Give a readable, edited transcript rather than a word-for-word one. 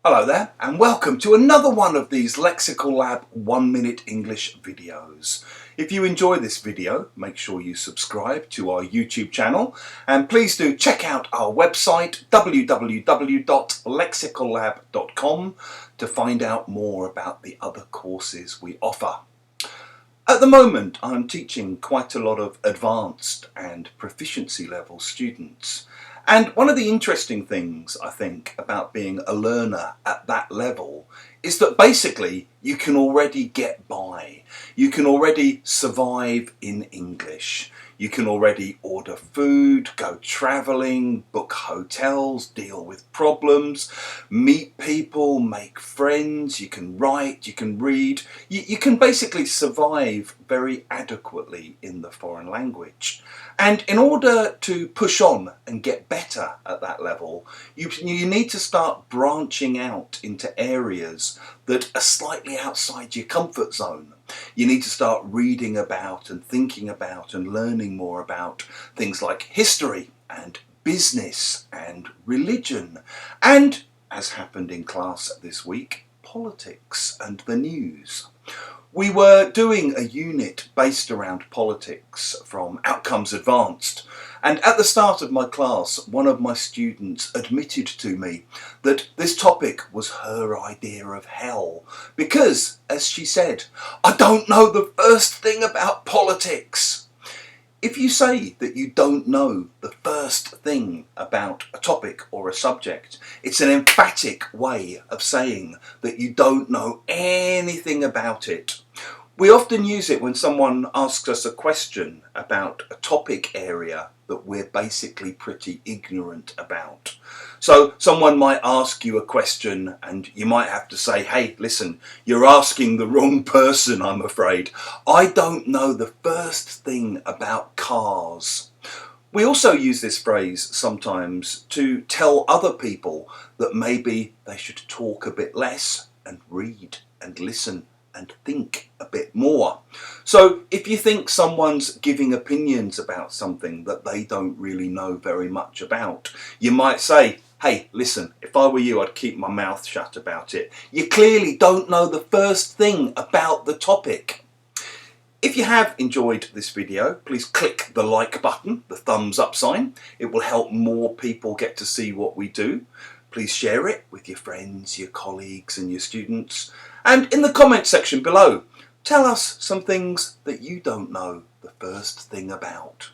Hello there and welcome to another one of these Lexical Lab 1 Minute English videos. If you enjoy this video, make sure you subscribe to our YouTube channel and please do check out our website www.lexicallab.com to find out more about the other courses we offer. At the moment I'm teaching quite a lot of advanced and proficiency level students. And one of the interesting things, I think, about being a learner at that level is that basically you can already get by. You can already survive in English. You can already order food, go travelling, book hotels, deal with problems, meet people, make friends, you can write, you can read. You can basically survive very adequately in the foreign language. And in order to push on and get better at that level, you need to start branching out into areas that are slightly outside your comfort zone. You need to start reading about and thinking about and learning more about things like history and business and religion and, as happened in class this week, politics and the news. We were doing a unit based around politics from Outcomes Advanced, and at the start of my class one of my students admitted to me that this topic was her idea of hell because, as she said, "I don't know the first thing about politics." If you say that you don't know the first thing about a topic or a subject, it's an emphatic way of saying that you don't know anything about it. We often use it when someone asks us a question about a topic area that we're basically pretty ignorant about. So someone might ask you a question and you might have to say, "Hey, listen, you're asking the wrong person, I'm afraid. I don't know the first thing about cars." We also use this phrase sometimes to tell other people that maybe they should talk a bit less and read and listen and think a bit more. So if you think someone's giving opinions about something that they don't really know very much about, you might say, "Hey, listen, if I were you, I'd keep my mouth shut about it. You clearly don't know the first thing about the topic." If you have enjoyed this video, please click the like button, the thumbs up sign. It will help more people get to see what we do. Please share it with your friends, your colleagues and your students. And in the comment section below, tell us some things that you don't know the first thing about.